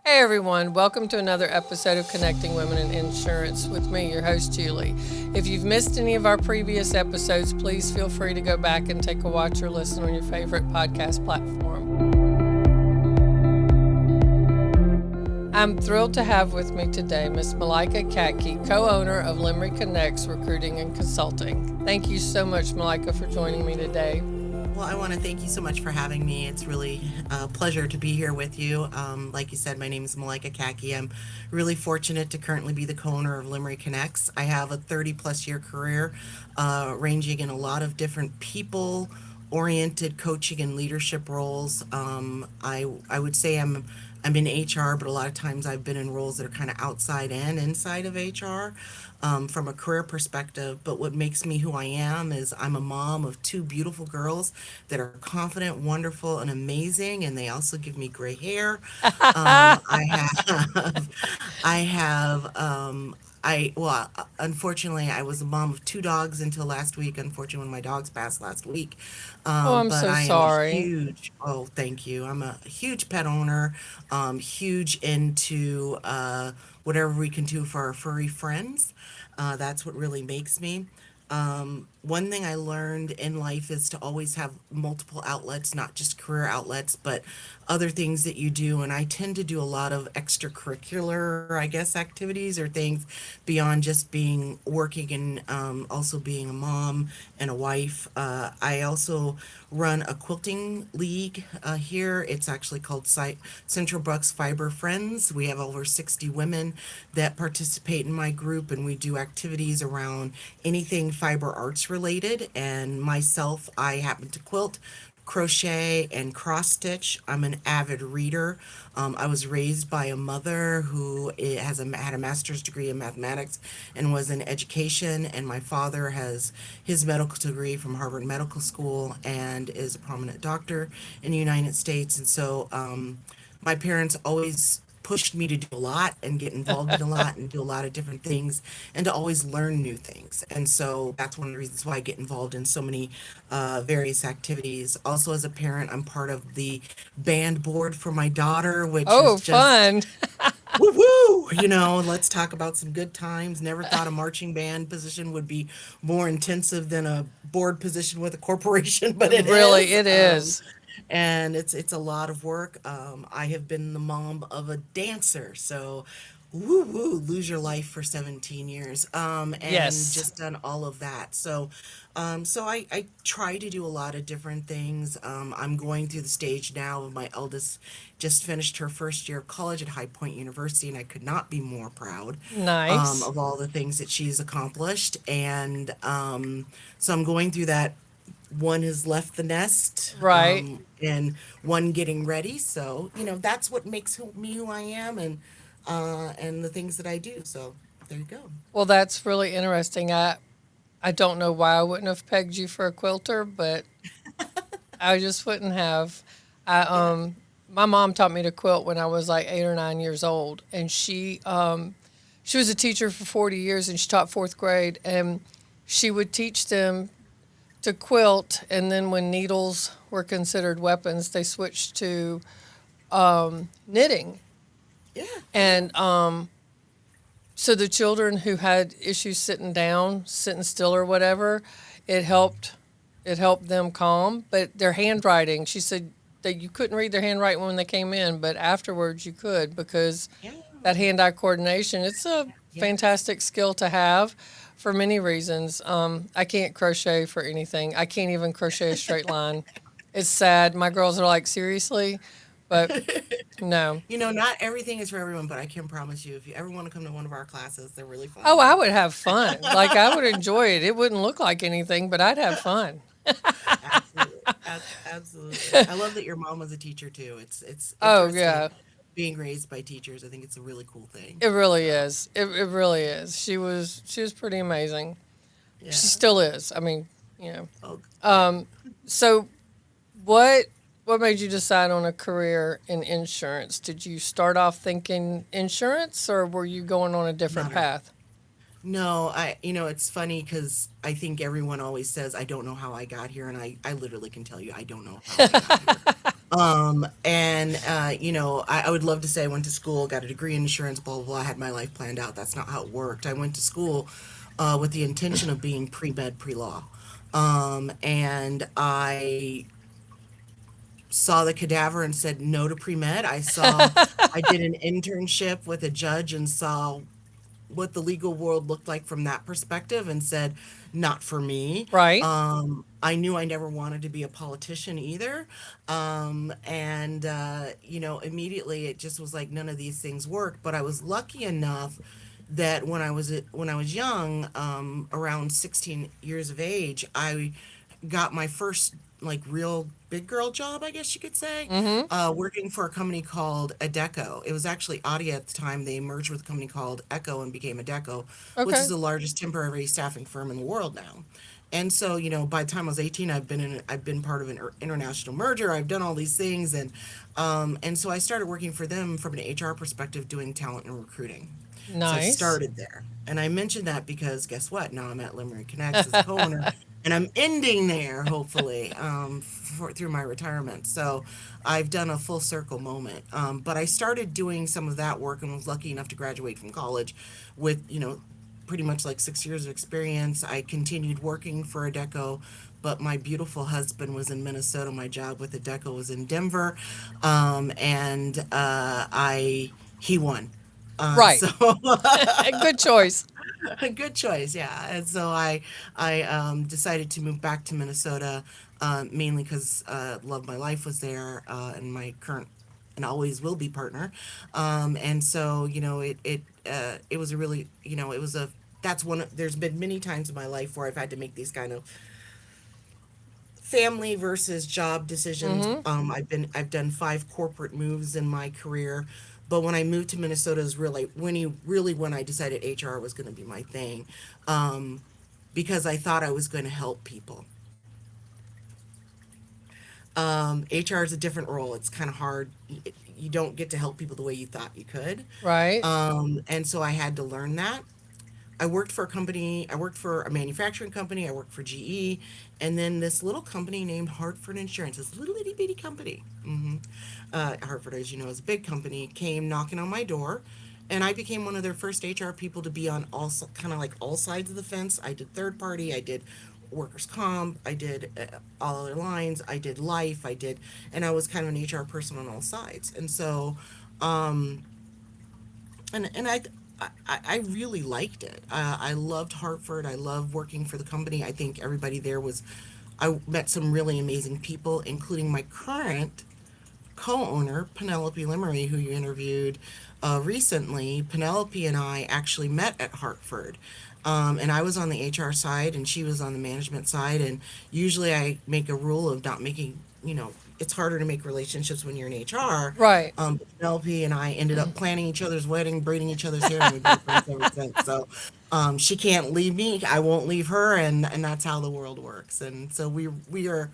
Hey everyone, welcome to another episode of Connecting Women in Insurance with me, your host Julie. If you've missed any of our previous episodes, please feel free to go back and take a watch or listen on your favorite podcast platform. I'm thrilled to have with me today Miss Malaika Kattke, co-owner of Lemery Connects Recruiting and Consulting. Thank you so much, Malaika, for joining me today. Well, I want to thank you so much for having me. It's really a pleasure to be here with you. Like you said, my name is Malaika Kattke. I'm really fortunate to currently be the co-owner of Lemery Connects. I have a 30 plus year career ranging in a lot of different people oriented coaching and leadership roles. I would say I'm in HR, but a lot of times I've been in roles that are kind of outside and inside of HR from a career perspective. But what makes me who I am is I'm a mom of two beautiful girls that are confident, wonderful, and amazing, and they also give me gray hair. I have, I have, unfortunately, I was a mom of two dogs until last week. Unfortunately, one of my dogs passed last week. Oh, I'm But so I am a sorry. huge, oh, thank you. I'm a huge pet owner, huge into whatever we can do for our furry friends. That's what really makes me. One thing I learned in life is to always have multiple outlets, not just career outlets, but other things that you do. And I tend to do a lot of extracurricular, I guess, activities or things beyond just being working and also being a mom and a wife. I also run a quilting league here. It's actually called Central Bucks Fiber Friends. We have over 60 women that participate in my group, and we do activities around anything fiber arts related. And myself, I happen to quilt, crochet, and cross stitch. I'm an avid reader. I was raised by a mother who had a master's degree in mathematics and was in education, and my father has his medical degree from Harvard Medical School and is a prominent doctor in the United States. And so my parents always pushed me to do a lot and get involved in a lot and do a lot of different things and to always learn new things. And so that's one of the reasons why I get involved in so many various activities. Also, as a parent, I'm part of the band board for my daughter, which is Oh, just fun. woo woo. Let's talk about some good times. Never thought a marching band position would be more intensive than a board position with a corporation, but it Really, is. it is. And it's a lot of work. I have been the mom of a dancer, so woo woo, lose your life for 17 years, and Yes. just done all of that. So I try to do a lot of different things. I'm going through the stage now of my eldest just finished her first year of college at High Point University, and I could not be more proud Nice. of all the things that she's accomplished. And so I'm going through that. One has left the nest, Right. and one getting ready. So that's what makes me who I am, and the things that I do. So there you go. Well, that's really interesting. I don't know why I wouldn't have pegged you for a quilter, but I just wouldn't have. I Yeah. My mom taught me to quilt when I was like 8 or 9 years old, and she was a teacher for 40 years, and she taught fourth grade, and she would teach them to quilt, and then when needles were considered weapons, they switched to knitting, Yeah. Yeah. and so the children who had issues sitting down, sitting still or whatever, it helped it helped them calm. But their handwriting, she said that you couldn't read their handwriting when they came in, but afterwards you could because Yeah. that hand-eye coordination, it's a Yes. fantastic skill to have for many reasons. I can't crochet for anything. I can't even crochet a straight line. It's sad. My girls are like, seriously? But no. Not everything is for everyone, but I can promise you, if you ever want to come to one of our classes, they're really Oh, fun. I would have fun. Like I would enjoy it. It wouldn't look like anything, but I'd have fun. Absolutely. Absolutely. I love that your mom was a teacher too. It's Oh interesting yeah, being raised by teachers. I think it's a really cool thing. it really So, is. It really is. She was pretty amazing. She yeah. still is. I mean, you know. Oh, good. So what what made you decide on a career in insurance? Did you start off thinking insurance, or were you going on a different Not at path? No, it's funny because I think everyone always says, I don't know how I got here. And I literally can tell you, I don't know how I got here. I would love to say I went to school, got a degree in insurance, blah, blah, blah, I had my life planned out. That's not how it worked. I went to school with the intention of being pre med, pre law. And I saw the cadaver and said no to pre med. I did an internship with a judge and saw what the legal world looked like from that perspective and said, not for me. Right. I knew I never wanted to be a politician either. Immediately it just was like none of these things worked. But I was lucky enough that when I was young, around 16 years of age, I got my first like real big girl job, I guess you could say, Mm-hmm. working for a company called Adecco. It was actually Audi at the time. They merged with a company called Echo and became Adecco, which is Okay. the largest temporary staffing firm in the world now. And so, by the time I was 18, I've been part of an international merger. I've done all these things, and so I started working for them from an HR perspective, doing talent and recruiting. So I Nice. started there. And I mentioned that because guess what? Now I'm at Lemery Connects as a co-owner, and I'm ending there, hopefully, through my retirement. So I've done a full circle moment. But I started doing some of that work and was lucky enough to graduate from college with, pretty much like 6 years of experience. I continued working for Adecco, but my beautiful husband was in Minnesota. My job with Adecco was in Denver, and he won. Right. So Good choice. a good choice, yeah. And so I decided to move back to Minnesota, mainly because love my life was there, and my current and always will be partner. And so it was a really it was a that's one. There's been many times in my life where I've had to make these kind of family versus job decisions. Mm-hmm. I've done 5 corporate moves in my career, but when I moved to Minnesota is really when I decided HR was going to be my thing, because I thought I was going to help people. HR is a different role. It's kind of hard. You don't get to help people the way you thought you could, Right. and so I had to learn that. I worked for a manufacturing company, I worked for GE, and then this little company named Hartford Insurance, this little itty bitty company. Hartford, as you know, is a big company, came knocking on my door, and I became one of their first HR people to be on kind of like all sides of the fence. I did third party, I did workers' comp, I did all other lines, I did life, and I was kind of an HR person on all sides. And so, and I really liked it. I loved Hartford. I loved working for the company. I think everybody there was. I met some really amazing people, including my current co-owner, Penelope Lemery, who you interviewed recently. Penelope and I actually met at Hartford. And I was on the HR side and she was on the management side. And usually I make a rule of not making, it's harder to make relationships when you're in HR. Right. Penelope and I ended up planning each other's wedding, braiding each other's hair, and we've been friends ever since. So she can't leave me. I won't leave her. And that's how the world works. And so we are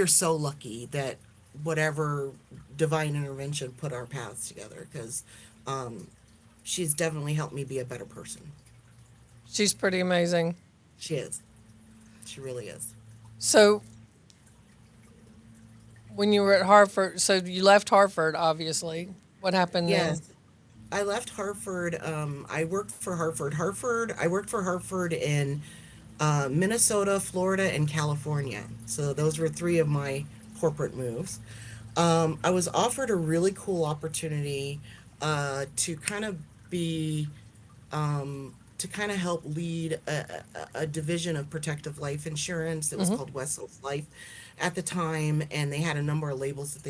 so lucky that whatever divine intervention put our paths together, because she's definitely helped me be a better person. She's pretty amazing. She is. She really is. So when you were at Harvard, so you left Harvard, obviously. What happened then? Yes. I left Hartford. I worked for Hartford. I worked for Hartford in Minnesota, Florida, and California. So those were 3 of my corporate moves. I was offered a really cool opportunity to kind of be to kind of help lead a division of protective life insurance that was Mm-hmm. called Westall's Life at the time, and they had a number of labels that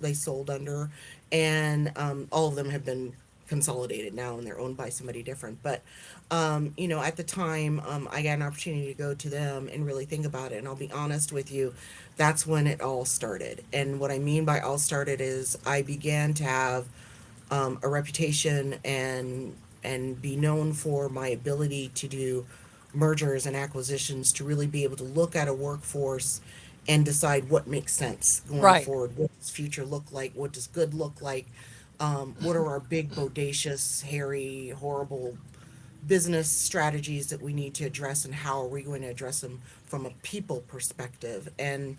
they sold under, and all of them have been consolidated now and they're owned by somebody different. But at the time, I got an opportunity to go to them and really think about it. And I'll be honest with you, that's when it all started. And what I mean by all started is I began to have a reputation and be known for my ability to do mergers and acquisitions, to really be able to look at a workforce and decide what makes sense going Right. forward. What does future look like? What does good look like? What are our big, bodacious, hairy, horrible business strategies that we need to address, and how are we going to address them from a people perspective? And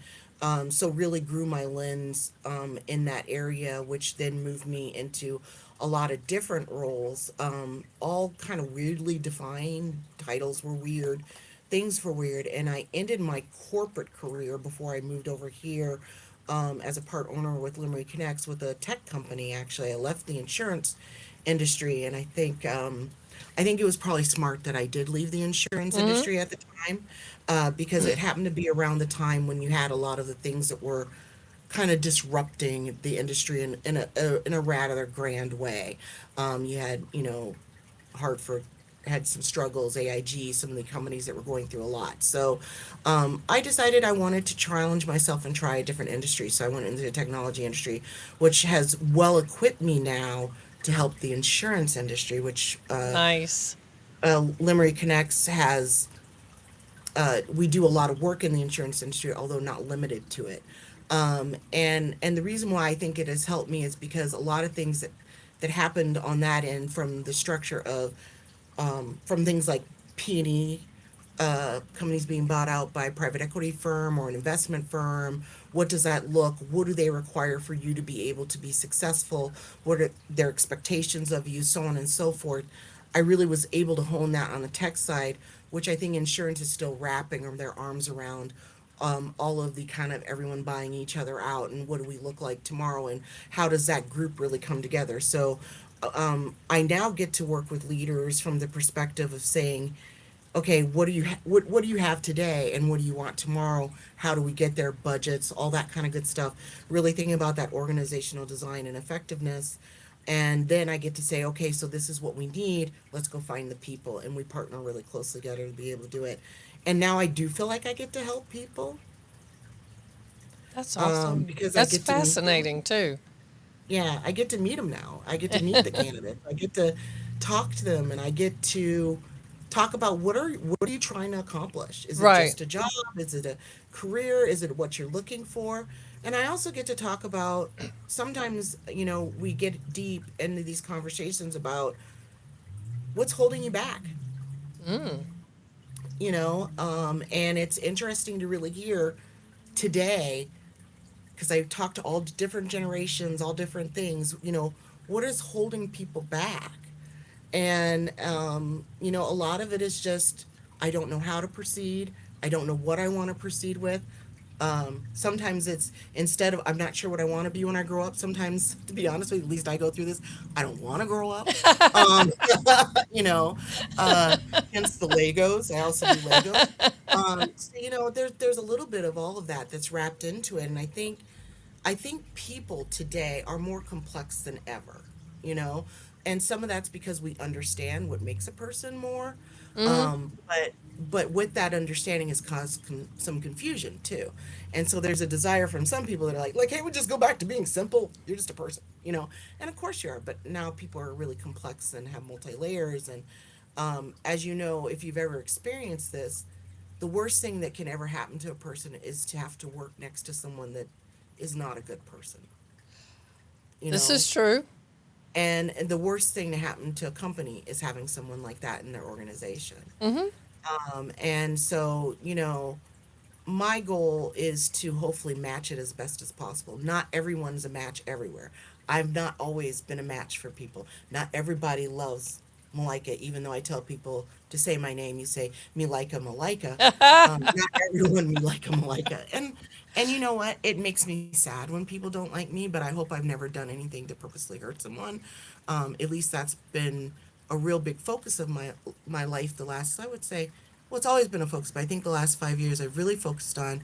So really grew my lens in that area, which then moved me into a lot of different roles, all kind of weirdly defined. Titles were weird, things were weird, and I ended my corporate career before I moved over here as a part owner with Lemery Connects with a tech company. Actually, I left the insurance industry, and I think it was probably smart that I did leave the insurance Mm-hmm. industry at the time, because it happened to be around the time when you had a lot of the things that were kind of disrupting the industry in a rather grand way. You had, Hartford had some struggles, AIG, some of the companies that were going through a lot. So I decided I wanted to challenge myself and try a different industry. So I went into the technology industry, which has well equipped me now to help the insurance industry, which Nice. Lemery Connects has. We do a lot of work in the insurance industry, although not limited to it. And the reason why I think it has helped me is because a lot of things that happened on that end, from the structure of from things like P&E, companies being bought out by a private equity firm or an investment firm. What does that look? What do they require for you to be able to be successful? What are their expectations of you? So on and so forth. I really was able to hone that on the tech side, which I think insurance is still wrapping their arms around. All of the kind of everyone buying each other out, and what do we look like tomorrow, and how does that group really come together? So I now get to work with leaders from the perspective of saying, okay, what do you have today, and what do you want tomorrow? How do we get there? Budgets, all that kind of good stuff. Really thinking about that organizational design and effectiveness. And then I get to say, okay, so this is what we need. Let's go find the people, and we partner really closely together to be able to do it. And now I do feel like I get to help people, That's awesome. because I That's get to meet them. fascinating too. Yeah, I get to meet them now. I get to meet the candidates. I get to talk to them, and I get to talk about what are you trying to accomplish? Is it Right. just a job? Is it a career? Is it what you're looking for? And I also get to talk about, sometimes, we get deep into these conversations about what's holding you back, Mm. and it's interesting to really hear today, because I talk to all different generations, all different things, what is holding people back? And, a lot of it is just, I don't know how to proceed. I don't know what I want to proceed with. Sometimes it's, instead of, I'm not sure what I want to be when I grow up. Sometimes, to be honest with you, at least I go through this. I don't want to grow up. Um, you know, uh, Hence the Legos. I also do Legos. So, there's a little bit of all of that that's wrapped into it. And I think people today are more complex than ever, you know, and some of that's because we understand what makes a person more. Mm-hmm. But with that understanding has caused some confusion too, and so there's a desire from some people that are like, hey, we just go back to being simple. You're just a person. And of course you are, but now people are really complex and have multi layers, and as you know, if you've ever experienced this, the worst thing that can ever happen to a person is to have to work next to someone that is not a good person, you This know? is true. And the worst thing to happen to a company is having someone like that in their organization. Mm-hmm. And so, my goal is to hopefully match it as best as possible. Not everyone's a match everywhere. I've not always been a match for people. Not everybody loves Malika, even though I tell people to say my name, you say Malaika Malika. Not everyone me like a Malika. And you know what? It makes me sad when people don't like me, but I hope I've never done anything to purposely hurt someone. At least that's been a real big focus of my life the last, I would say, well, it's always been a focus, but I think the last 5 years I've really focused on,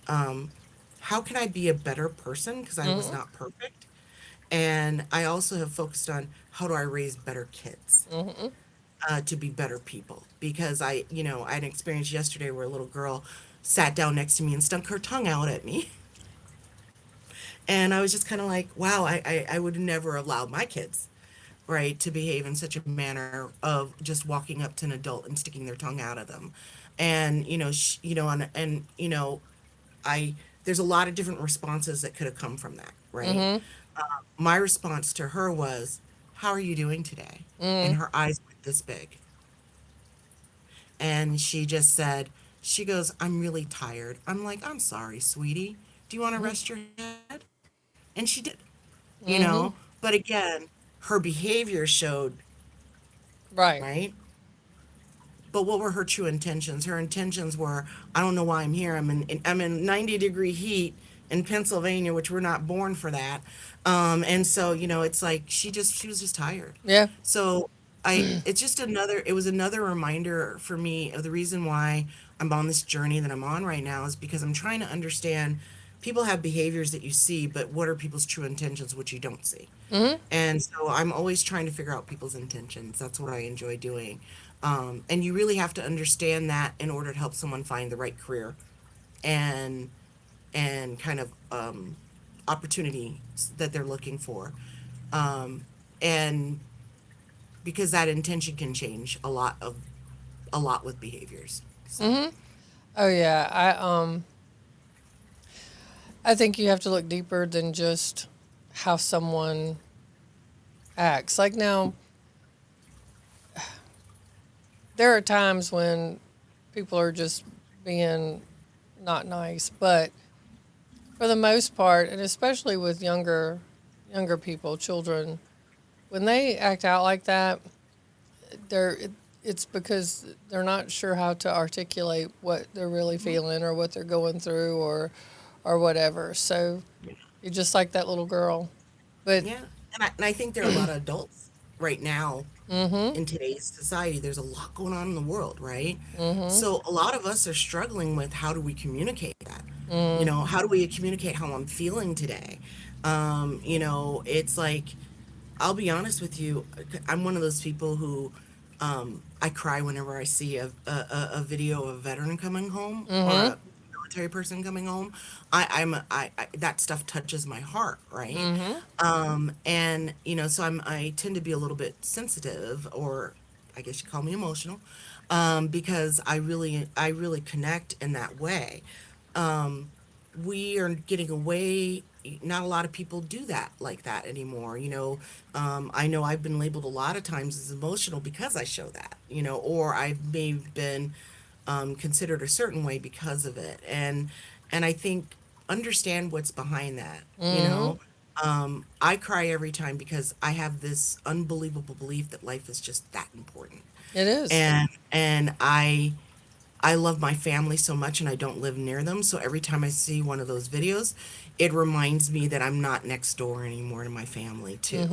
um, how can I be a better person, because I was Mm-hmm. not perfect. And I also have focused on how do I raise better kids, Mm-hmm. to be better people. Because I had an experience yesterday where a little girl sat down next to me and stuck her tongue out at me. And I was just kind of like, wow, I would never allow my kids, right, to behave in such a manner of just walking up to an adult and sticking their tongue out at them. And, I, there's a lot of different responses that could have come from that, right? Mm-hmm. My response to her was, how are you doing today? And Mm-hmm. her eyes went this big. And she just said, She goes, I'm really tired. I'm like, I'm sorry, sweetie. Do you want to Mm-hmm. rest your head? And she did, you know? Mm-hmm. But again, her behavior showed, Right. right? But what were her true intentions? Her intentions were, I don't know why I'm here. I'm in 90-degree heat in Pennsylvania, which we're not born for that. And so, it's like she was just tired. Yeah. So it's just it was another reminder for me of the reason why I'm on this journey that I'm on right now is because I'm trying to understand people have behaviors that you see, but what are people's true intentions, which you don't see? Mm-hmm. And so I'm always trying to figure out people's intentions. That's what I enjoy doing. And you really have to understand that in order to help someone find the right career and kind of opportunity that they're looking for. And because that intention can change a lot with behaviors. So Mm-hmm. Oh yeah. I think you have to look deeper than just how someone acts. Like now, there are times when people are just being not nice, but for the most part, and especially with younger people, children, when they act out like that, they're it's because they're not sure how to articulate what they're really feeling or what they're going through or whatever. So you're just like that little girl. But yeah, and I think there are a lot of adults right now mhm. in today's society. There's a lot going on in the world, right? Mhm. So a lot of us are struggling with how do we communicate that? Mhm. How do we communicate how I'm feeling today? It's like, I'll be honest with you, I'm one of those people who I cry whenever I see a video of a veteran coming home or Mhm. a military person coming home. That stuff touches my heart, right? Mhm. And so I tend to be a little bit sensitive, or I guess you call me emotional, because I really connect in that way. We are getting away. Not a lot of people do that like that anymore. I know I've been labeled a lot of times as emotional because I show that, or I may have been considered a certain way because of it. And I think understand what's behind that. Mhm. I cry every time because I have this unbelievable belief that life is just that important, It is. and I love my family so much and I don't live near them. So every time I see one of those videos, it reminds me that I'm not next door anymore to my family too.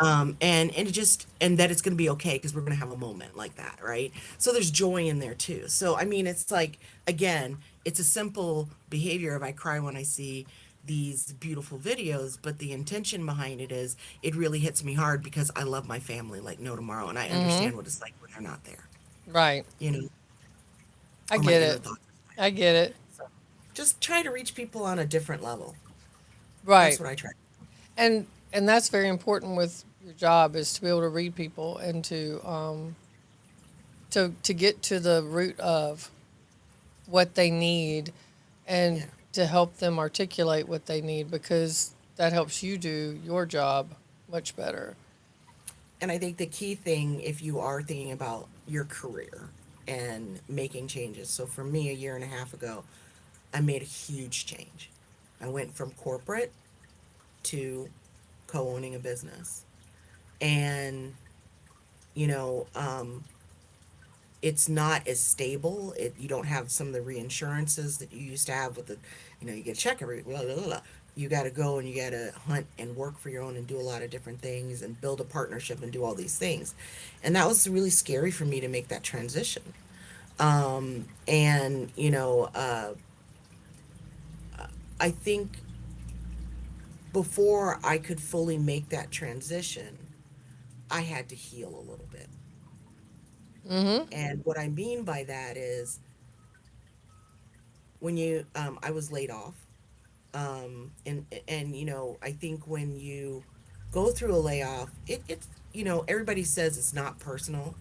Mhm. And and that it's going to be okay because we're going to have a moment like that, right? So there's joy in there too. So I mean, it's like, again, it's a simple behavior of I cry when I see these beautiful videos, but the intention behind it is it really hits me hard because I love my family like no tomorrow and I Mhm. understand what it's like when they're not there, Right. you know, I or my get inner it. thoughts. I get it. So just try to reach people on a different level. That's Right. what I try. And that's very important with your job is to be able to read people and to get to the root of what they need and Yeah. to help them articulate what they need because that helps you do your job much better. And I think the key thing, if you are thinking about your career and making changes, so for me, a year and a half ago, I made a huge change. I went from corporate to co owning a business. And, you know, um, it's not as stable. You don't have some of the reinsurances that you used to have with you get a check every blah, blah, blah, blah. You got to go and you got to hunt and work for your own and do a lot of different things and build a partnership and do all these things. And that was really scary for me to make that transition. And, I think before I could fully make that transition, I had to heal a little bit. Mm-hmm. And what I mean by that is I was laid off. And I think when you go through a layoff, it's everybody says it's not personal.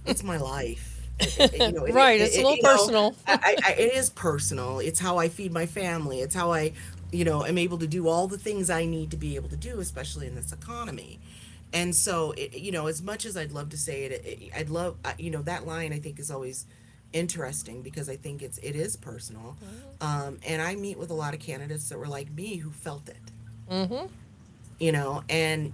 It's my life. Right. It's a little personal. It is personal. It's how I feed my family. It's how I am able to do all the things I need to be able to do, especially in this economy. And so as much as I'd love to say it, I'd love that line I think is always interesting because I think it is personal. Mm-hmm. And I meet with a lot of candidates that were like me who felt it, Mm-hmm. and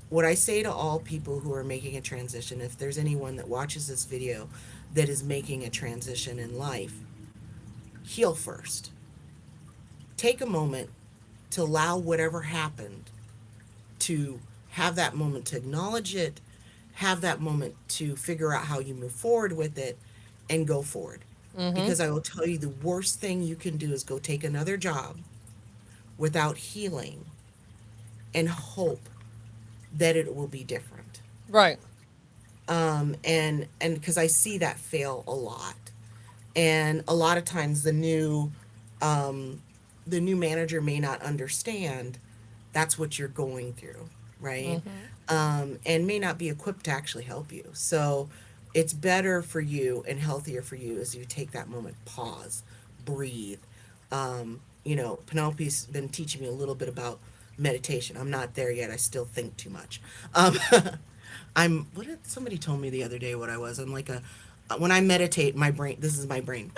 what I say to all people who are making a transition, if there's anyone that watches this video that is making a transition in life, heal first. Take a moment to allow whatever happened to have that moment to acknowledge it, have that moment to figure out how you move forward with it, and go forward. Mm-hmm. Because I will tell you the worst thing you can do is go take another job without healing and hope that it will be different. Right. And because I see that fail a lot, and a lot of times um, the new manager may not understand that's what you're going through, right? Mm-hmm. And may not be equipped to actually help you. So it's better for you and healthier for you as you take that moment, pause, breathe. Penelope's been teaching me a little bit about meditation. I'm not there yet. I still think too much. Um, what did somebody told me the other day what I was? I'm like when I meditate, my brain, this is my brain.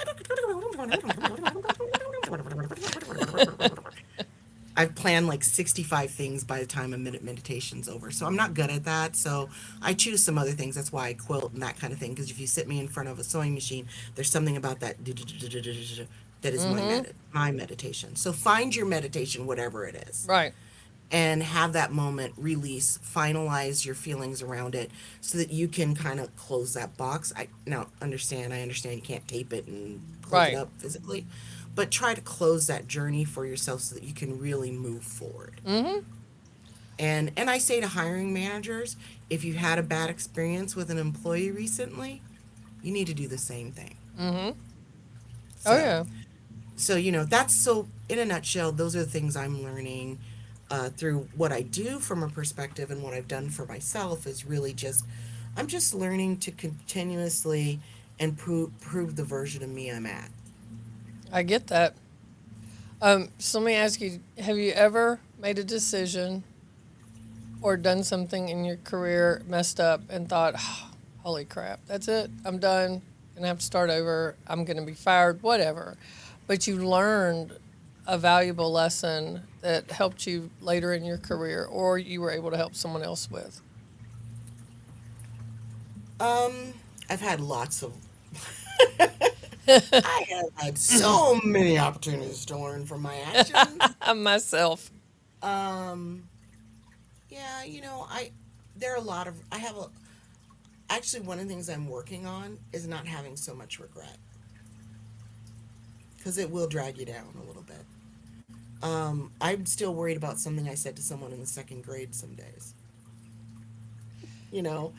I've planned like 65 things by the time a minute meditation's over. So I'm not good at that. So I choose some other things. That's why I quilt and that kind of thing. Because if you sit me in front of a sewing machine, there's something about that that is Mm-hmm. my meditation. So find your meditation, whatever it is, Right. and have that moment, release, finalize your feelings around it so that you can kind of close that box. I understand you can't tape it and close it Right. up physically, but try to close that journey for yourself so that you can really move forward. Mm-hmm. And I say to hiring managers, if you had a bad experience with an employee recently, you need to do the same thing. Mm-hmm. Oh So yeah. that's so in a nutshell, those are the things I'm learning through what I do from a perspective, and what I've done for myself is really just I'm just learning to continuously improve the version of me I'm at. I get that. So let me ask you: have you ever made a decision or done something in your career, messed up, and thought, "Oh, "Holy crap, that's it. I'm done. Gonna have to start over. I'm gonna be fired. Whatever." But you learned a valuable lesson that helped you later in your career, or you were able to help someone else with. um I've had lots of I have had so many opportunities to learn from my actions. Myself. um yeah, I there are a lot of I have a actually one of the things I'm working on is not having so much regret, because it will drag you down a little bit. I'm still worried about something I said to someone in the second grade some days, you know,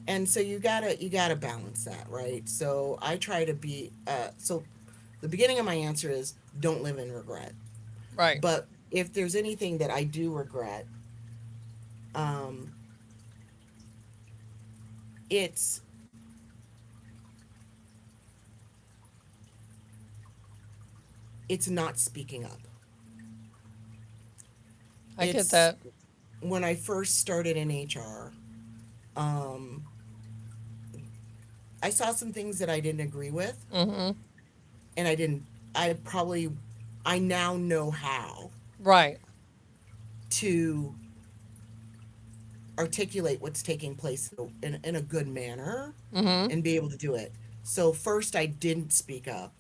and so you gotta balance that, right? So I try to be. So the beginning of my answer is don't live in regret. Right. But if there's anything that I do regret, um, it's it's not speaking up. I get It's that. when I first started in HR. Um, I saw some things that I didn't agree with, Mm-hmm. and I didn't. I probably, I now know how Right. to articulate what's taking place in a good manner Mm-hmm. and be able to do it. So first, I didn't speak up.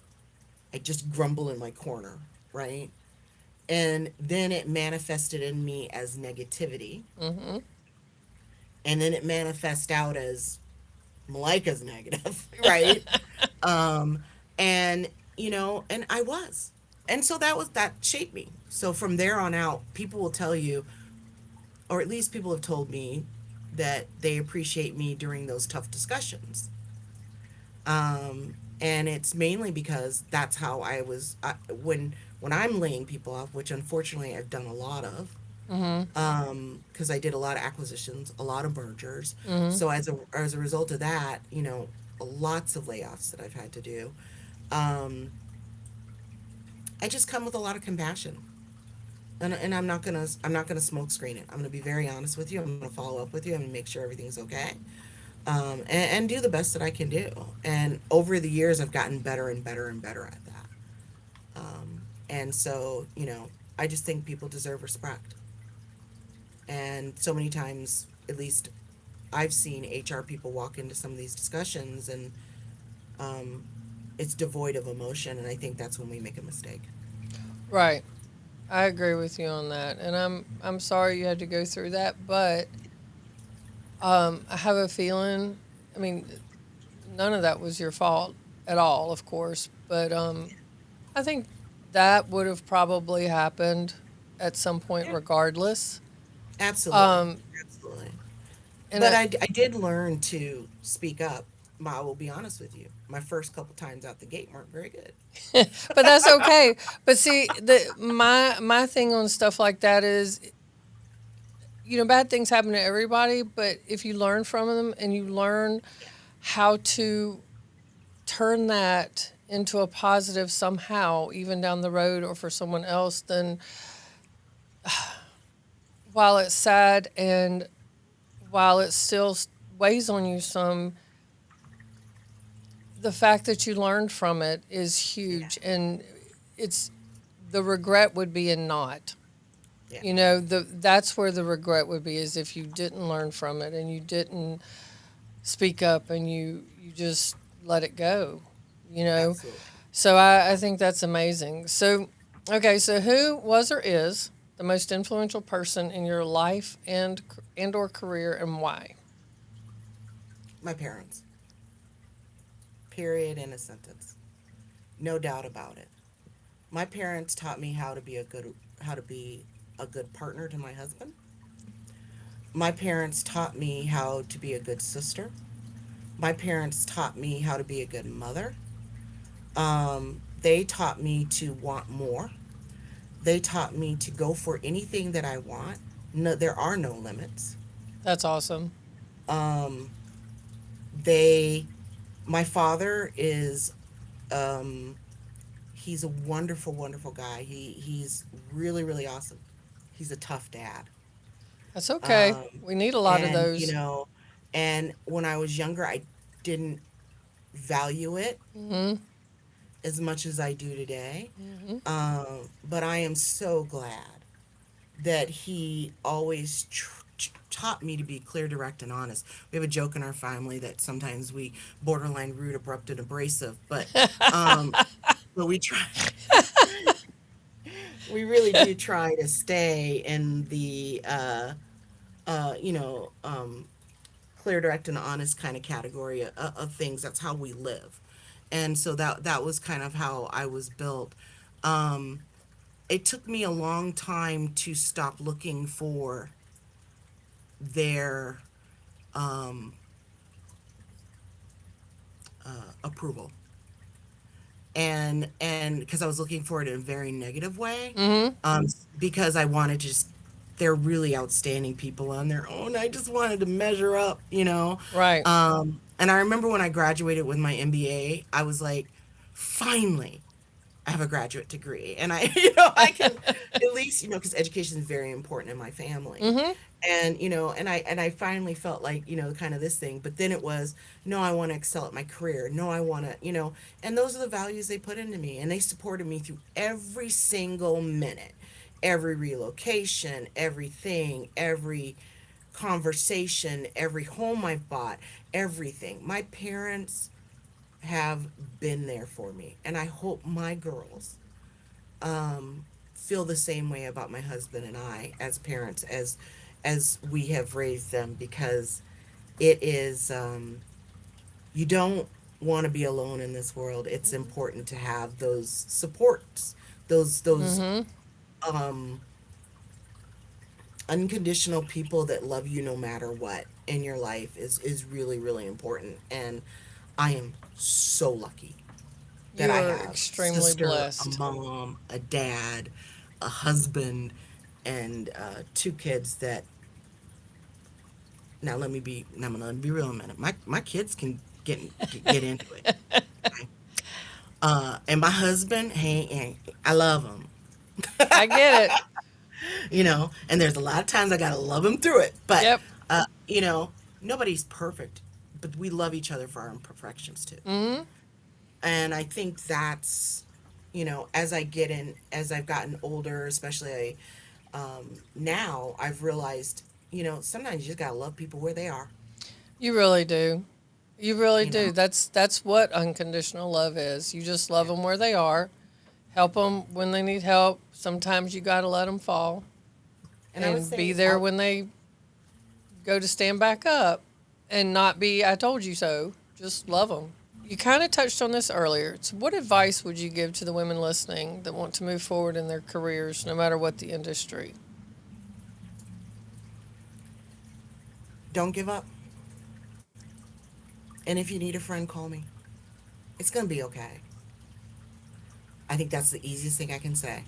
I just grumble in my corner, right? And then it manifested in me as negativity, Mm-hmm. and then it manifests out as Malaika's negative, right? Um, and and I was, and so that shaped me. So from there on out, people will tell you, or at least people have told me, that they appreciate me during those tough discussions. And it's mainly because that's how I was when I'm laying people off, which unfortunately I've done a lot of, Mm-hmm. because I did a lot of acquisitions, a lot of mergers. Mm-hmm. So as a result of that, lots of layoffs that I've had to do. Um, I just come with a lot of compassion, and I'm not gonna smoke screen it. I'm gonna be very honest with you. I'm gonna follow up with you. I'm gonna make sure everything's okay. and do the best that I can do. And over the years, I've gotten better and better and better at that. And so, I just think people deserve respect. And so many times, at least I've seen HR people walk into some of these discussions, and um, it's devoid of emotion. And I think that's when we make a mistake. Right. I agree with you on that. And I'm sorry you had to go through that, but I have a feeling, I mean, none of that was your fault at all, of course, but I think that would have probably happened at some point Yeah, regardless. absolutely. Um, Absolutely. and But I did learn to speak up. I will be honest with you. My first couple times out the gate weren't very good. but that's okay. But see, my thing on stuff like that is, bad things happen to everybody, but if you learn from them and you learn how to turn that into a positive somehow, even down the road or for someone else, then while it's sad and while it still weighs on you some, the fact that you learned from it is Yeah. huge. And it's the regret would be in not. Yeah. That's where the regret would be is if you didn't learn from it and you didn't speak up and you just let it go, you know. Absolutely. So I think that's amazing. So okay, so who was or is the most influential person in your life and or career and why? My parents. Period in a sentence. No doubt about it. My parents taught me how to be a good partner to my husband. My parents taught me how to be a good sister. My parents taught me how to be a good mother. They taught me to want more. They taught me to go for anything that I want. No, there are no limits. That's awesome. Um, they, my father is, um, he's a wonderful, wonderful guy. He's really, really awesome. He's a tough dad. That's okay. Um, We need a lot of and those. and when I was younger, I didn't value it Mhm. as much as I do today. Mhm. But I am so glad that he always taught me to be clear, direct, and honest. We have a joke in our family that sometimes we borderline rude, abrupt, and abrasive, um, but we try. We really do try to stay in the uh, you know um, clear, direct, and honest kind of category of things. That's how we live, and so that was kind of how I was built. Um, it took me a long time to stop looking for their um, approval, and because I was looking for it in a very negative way, Mhm. um, because I wanted to just. They're really outstanding people on their own. I just wanted to measure up, Right. And I remember when I graduated with my MBA, I was like, finally, I have a graduate degree, and I, I can at least, because education is very important in my family, Mhm. and and I finally felt like, kind of this thing. But then it was, no, I want to excel at my career. No, I want to, and those are the values they put into me, and they supported me through every single minute, every relocation, everything, every conversation, every home I've bought, everything. My parents have been there for me. And I hope my girls feel the same way about my husband and I as parents, as we have raised them, because it is you don't want to be alone in this world. It's important to have those supports, those Mhm. um unconditional people that love you no matter what in your life is really, really important. And I am so lucky that You I are have a extremely sister, a blessed. mom, a dad, a husband, and two kids that. Now I'm gonna be real a minute. My kids can get into it. Okay? And my husband, hey, I love him. I get it. And there's a lot of times I gotta love him through it. But Yep. uh, you know, nobody's perfect but we love each other for our imperfections too. Mm-hmm. And I think that's, as I've gotten older, especially now, I've realized, sometimes you just gotta love people where they are. You really do. You really You do. know, That's what unconditional love is. You just love yeah. them where they are. Help them when they need help. Sometimes you got to let them fall And I would and be say, there when they go to stand back up and not be, I told you so. Just love them. You kind of touched on this earlier. So, what advice would you give to the women listening that want to move forward in their careers, no matter what the industry? don't give up. And if you need a friend, call me. It's gonna be okay. I think that's the easiest thing I can say.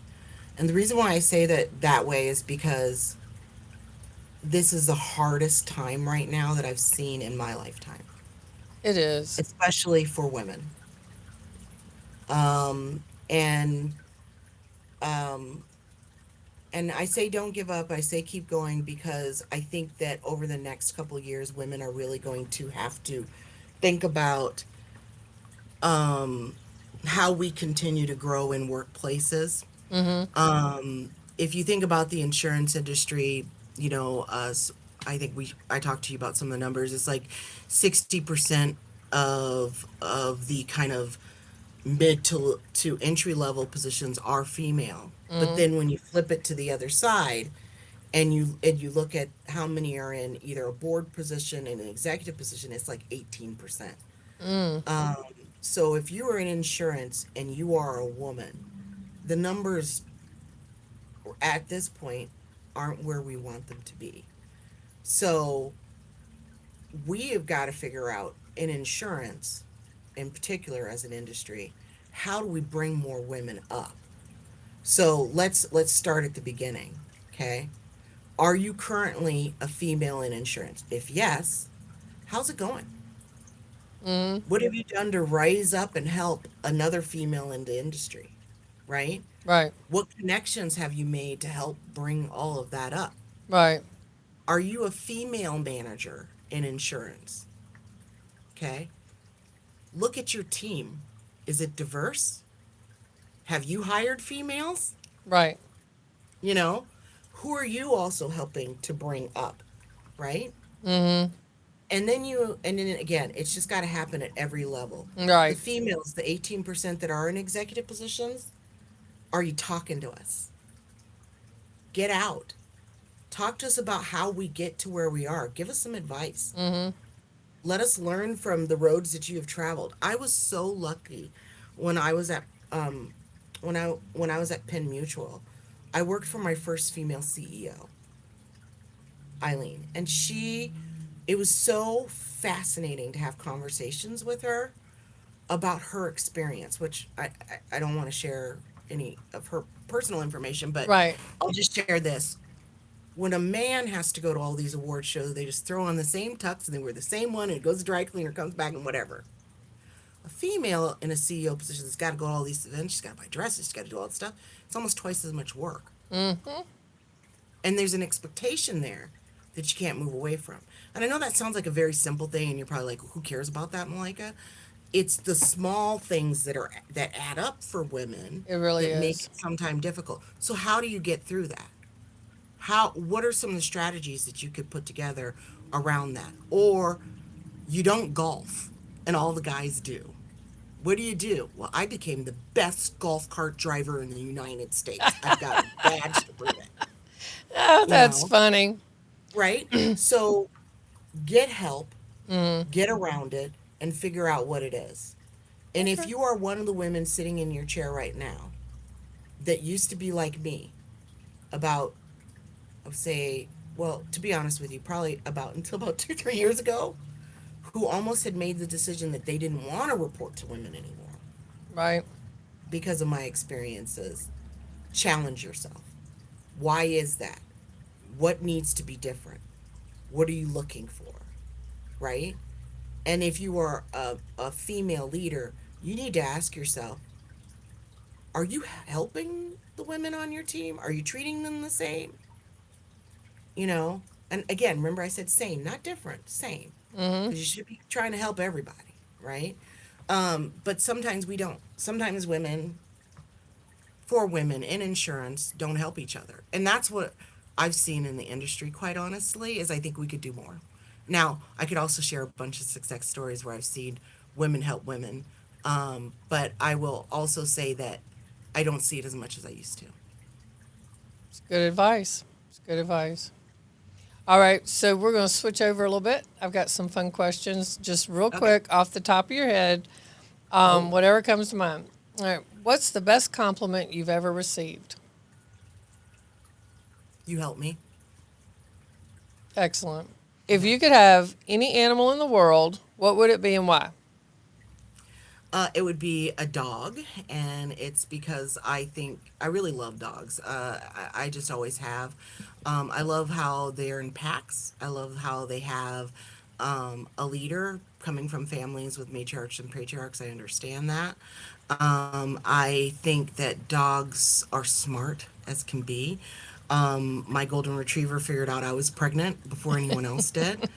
And the reason why I say that way is because this is the hardest time right now that I've seen in my lifetime, It is. especially for women. And um, and I say don't give up. I say keep going because I think that over the next couple of years, women are really going to have to think about um, how we continue to grow in workplaces. Mm-hmm. If you think about the insurance industry, us, I talked to you about some of the numbers. It's like 60% of the kind of mid to entry level positions are female. But Mm-hmm. then when you flip it to the other side and you look at how many are in either a board position and an executive position, it's like 18%. Mm. Um, so if you are in insurance and you are a woman, the numbers at this point aren't where we want them to be. So we have got to figure out in insurance, in particular as an industry, how do we bring more women up? So let's start at the beginning. Okay. Are you currently a female in insurance? If yes, how's it going? Mm-hmm. What have you done to rise up and help another female in the industry? Right? Right. What connections have you made to help bring all of that up? Right. Are you a female manager in insurance? Okay. Look at your team. Is it diverse? Have you hired females? Right. You know, who are you also helping to bring up? Right? Mm-hmm. And then again, it's just got to happen at every level. The Right. females, the 18% that are in executive positions, are you talking to us? Get out. Talk to us about how we get to where we are. Give us some advice. Mm-hmm. Let us learn from the roads that you have traveled. I was so lucky when I was at um when I was at Penn Mutual. I worked for my first female CEO, Eileen, and it was so fascinating to have conversations with her about her experience, which I don't want to share any of her personal information, but Right. I'll just share this. When a man has to go to all these award shows, they just throw on the same tux and they wear the same one and it goes to dry cleaner, comes back and whatever. A female in a CEO position that's got to go to all these events, she's got to buy dresses, she's got to do all that stuff. It's almost twice as much work. Mm-hmm. And there's an expectation there that you can't move away from. And I know that sounds like a very simple thing, and you're probably like, who cares about that, Malika? It's the small things that add up for women It really that make is. it sometimes difficult. So how do you get through that? What are some of the strategies that you could put together around that? Or you don't golf and all the guys do. What do you do? Well, I became the best golf cart driver in the United States. I've got a badge to prove it. Oh, You that's know, funny. right? So get help, Mm. get around it, and figure out what it is. And if Okay. you are one of the women sitting in your chair right now that used to be like me about, say, well, to be honest with you, probably about until about 2, 3 years ago, who almost had made the decision that they didn't want to report to women anymore Right. because of my experiences. Challenge yourself. Why is that? What needs to be different? What are you looking for? Right? And if you are a female leader, you need to ask yourself, are you helping the women on your team? Are you treating them the same? You know? And again, remember I said same, not different, same. Mm-hmm. Because you should be trying to help everybody, right? But sometimes we don't. Sometimes women, for women in insurance, don't help each other. And that's what I've seen in the industry, quite honestly, is I think we could do more. Now, I could also share a bunch of success stories where I've seen women help women. But I will also say that I don't see it as much as I used to. It's good advice. It's good advice. All right, so we're going to switch over a little bit. I've got some fun questions, just real Okay. quick off the top of your head, Oh, whatever comes to mind. All right, what's the best compliment you've ever received? you help me. Excellent. If Okay. you could have any animal in the world, what would it be and why? It would be a dog, and it's because I think I really love dogs. I just always have. I love how they're in packs. I love how they have a leader coming from families with matriarchs and patriarchs. I understand that. I think that dogs are smart as can be. My golden retriever figured out I was pregnant before anyone else did.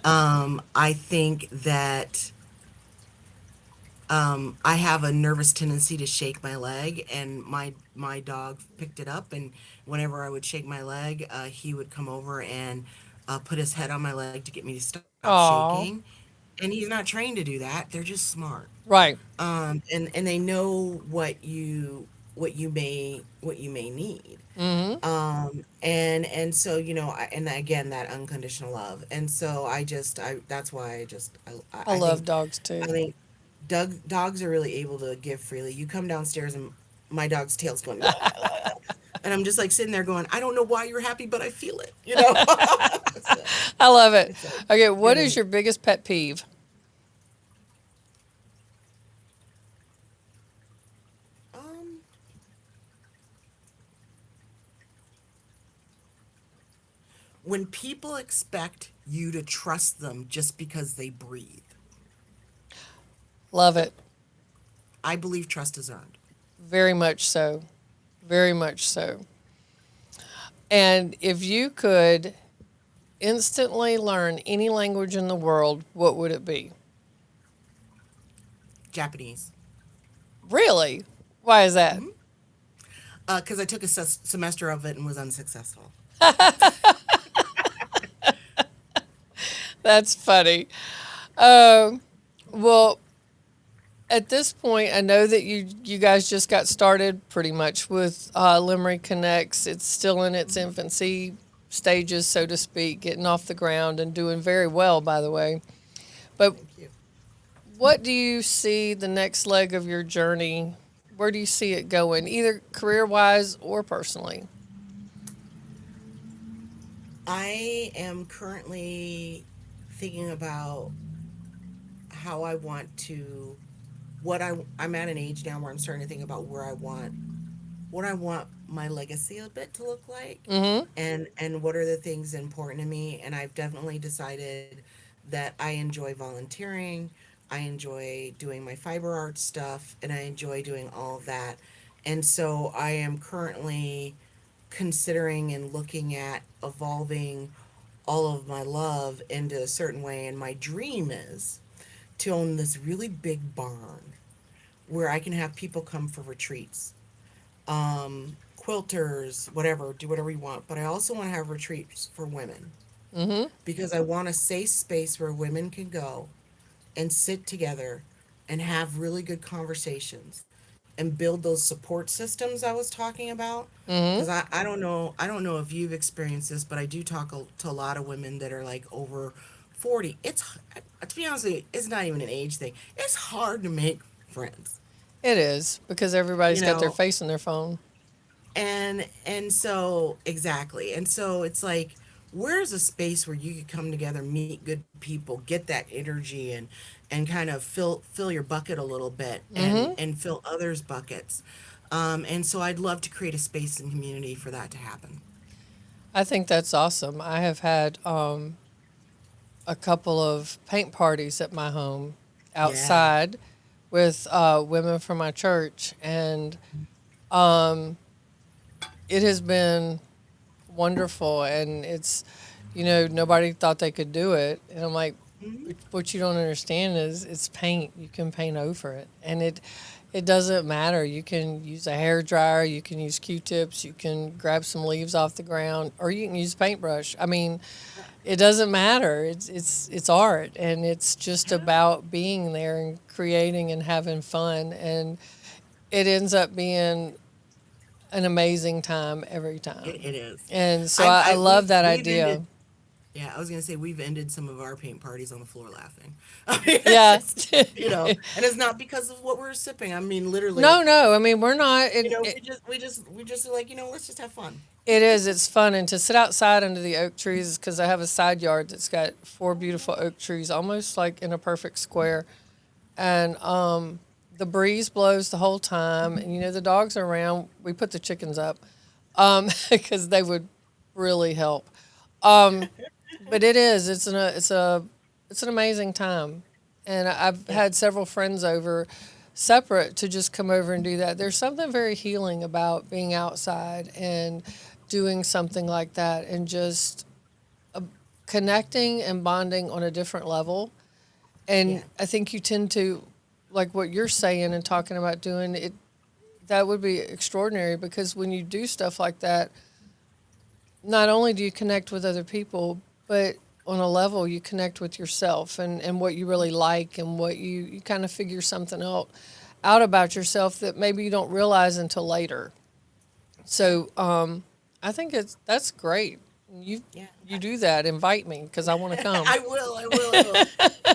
I think that I have a nervous tendency to shake my leg, and my dog picked it up. And whenever I would shake my leg, he would come over and put his head on my leg to get me to stop shaking. Oh, And he's not trained to do that. They're just smart, right. and they know what you may need. Mm-hmm. And so and again, that unconditional love. And so I that's why I love dogs I too. think dogs are really able to give freely. You come downstairs and my dog's tail's going, and I'm just like sitting there going, I don't know why you're happy, but I feel it, you know? So I love it. it's like, Okay, it what is is. your biggest pet peeve? Um, when people expect you to trust them just because they breathe, Love it. I believe trust is earned. Very much so. Very much so. And if you could instantly learn any language in the world, what would it be? Japanese. Really? Why is that? Mm-hmm. Because I took a semester of it and was unsuccessful. That's funny. Um, well, at this point, I know that you guys just got started pretty much with Lemery Connects. It's still in its infancy stages, so to speak, getting off the ground and doing very well, by the way. But Thank you. what do you see the next leg of your journey? Where do you see it going, either career wise or personally? I am currently thinking about how I want to I'm at an age now where I'm starting to think about where what I want my legacy a bit to look like, Mm-hmm. and what are the things important to me. And I've definitely decided that I enjoy volunteering, I enjoy doing my fiber art stuff, and I enjoy doing all of that. And so I am currently considering and looking at evolving all of my love into a certain way. And my dream is to own this really big barn where I can have people come for retreats, quilters, whatever, do whatever you want. But I also want to have retreats for women Mm-hmm. because I want a safe space where women can go and sit together and have really good conversations and build those support systems I was talking about. Mm-hmm. Because I don't know if you've experienced this, but I do talk to a lot of women that are like over 40. To be honest with you, it's not even an age thing. It's hard to make friends, It is because you everybody's got their know. face in their phone. And so exactly. And so it's like, where's a space where you could come together, meet good people, get that energy, and kind of fill your bucket a little bit, Mm-hmm. and fill others' buckets. And so I'd love to create a space and community for that to happen. I think that's awesome. I have had a couple of paint parties at my home Yeah. outside with women from my church, and it has been wonderful. And it's nobody thought they could do it. And I'm like, Mhm. what you don't understand is it's paint. You can paint over it, and it doesn't matter. You can use a hair dryer, you can use Q-tips, you can grab some leaves off the ground, or you can use a paintbrush. I mean, it doesn't matter. It's art, and it's just Yeah, about being there and creating and having fun, and it ends up being an amazing time every time. it is. And so I love that We've ended. idea. Yeah, I was gonna say we've ended some of our paint parties on the floor laughing. I mean, it's Yeah. just, and it's not because of what we're sipping. I mean, literally, No, no. I mean, we're not. we just are like, let's just have fun. It is. It's fun, and to sit outside under the oak trees because I have a side yard that's got four beautiful oak trees, almost like in a perfect square, and the breeze blows the whole time, and the dogs are around. We put the chickens up because they would really help. But it is. It's an amazing time, and I've Yeah, had several friends over, separate, to just come over and do that. There's something very healing about being outside and doing something like that, and just connecting and bonding on a different level. yeah, And I think you tend to, like what you're saying and talking about doing it. That would be extraordinary because when you do stuff like that, not only do you connect with other people, but on a level you connect with yourself and what you really like and what you kind of figure something out about yourself that maybe you don't realize until later. yeah, So I think that's great. You yeah. you do that. Invite me because I want to come. I will. I will. I will.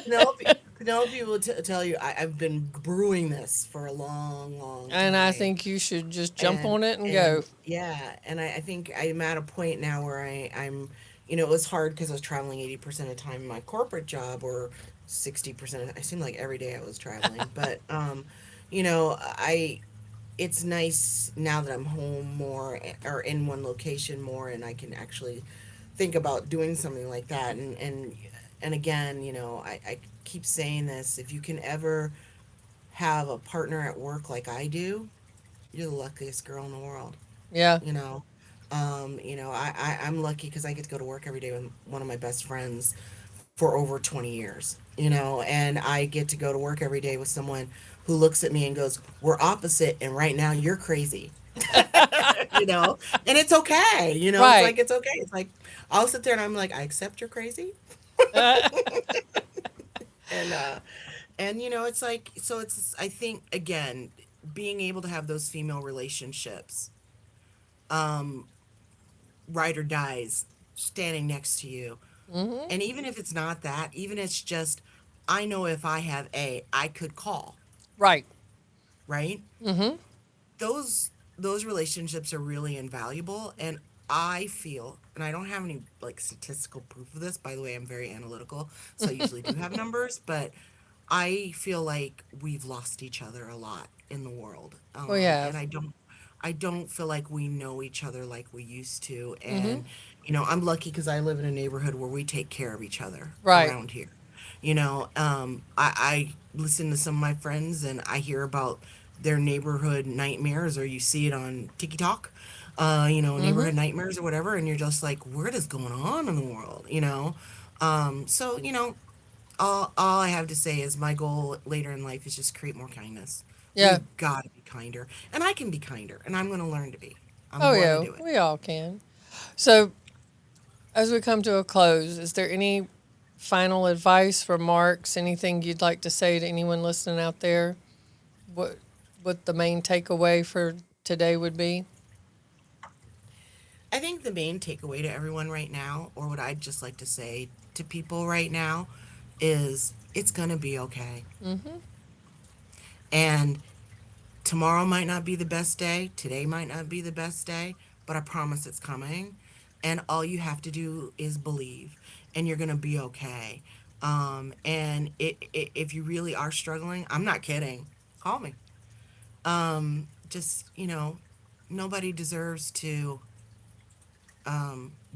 Penelope, Penelope will tell you I've been brewing this for a long, long And I time. think you should just jump and on it and go. and yeah, and I think I'm at a point now where it was hard because I was traveling 80% of the time in my corporate job, or 60%. I seemed like every day I was traveling, but I it's nice now that I'm home more, or in one location more, and I can actually think about doing something like that. And again, I keep saying this: if you can ever have a partner at work like I do, you're the luckiest girl in the world. Yeah. You know, I'm lucky because I get to go to work every day with one of my best friends for over 20 years. And I get to go to work every day with someone who looks at me and goes, "We're opposite, and right now you're crazy." And it's okay. It's Right. like it's okay. It's like I'll sit there and I'm like, I accept you're crazy, and it's like, so it's, I think, again, being able to have those female relationships, ride or dies, standing next to you. Mhm. And even if it's not that, even it's just, I know if I have I could call, Right. right? Mhm. Those relationships are really invaluable. And I feel, and I don't have any like statistical proof of this, by the way, I'm very analytical, so I usually do have numbers, but I feel like we've lost each other a lot in the world. We And have. I don't feel like we know each other like we used to. Mhm. And I'm lucky because I live in a neighborhood where we take care of each other Right. around here. I listen to some of my friends and I hear about their neighborhood nightmares, or you see it on TikTok, Mhm. neighborhood nightmares or whatever, and you're just like, what is going on in the world, so all I have to say is my goal later in life is just create more kindness. Yeah. We've got to be kinder, and I can be kinder, and I'm going to learn to be. I'm Oh going to yeah. do it. We all can. So as we come to a close, is there any final advice for Marks? Anything you'd like to say to anyone listening out there? What what the main takeaway for today would be? I think the main takeaway to everyone right now, or what I'd just like to say to people right now, is it's going to be okay. Mhm. And tomorrow might not be the best day, today might not be the best day, but I promise it's coming. And all you have to do is believe, and you're going to be okay. And if you really are struggling, I'm not kidding. Call me. Just, nobody deserves to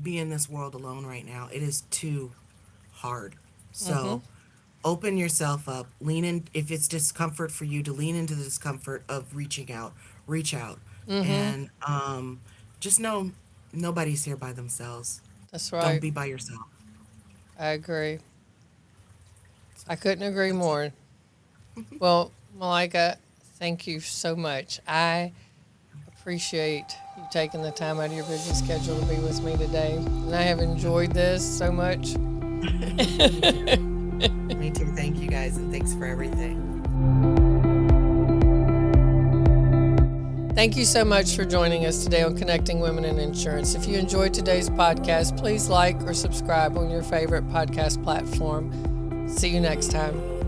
be in this world alone right now. It is too hard. Mhm. So open yourself up, lean in. If it's discomfort for you, to lean into the discomfort of reaching out, reach out. Mhm. And just know nobody's here by themselves. That's Don't right. be by yourself. I agree. I agree. I couldn't agree That's it. more. Well, Malika, thank you so much. I appreciate you taking the time out of your busy schedule to be with me today. And I have enjoyed this so much. Me too. Me too. Thank you guys, and thanks for everything. Thank you so much for joining us today on Connecting Women in Insurance. If you enjoyed today's podcast, please like or subscribe on your favorite podcast platform. See you next time.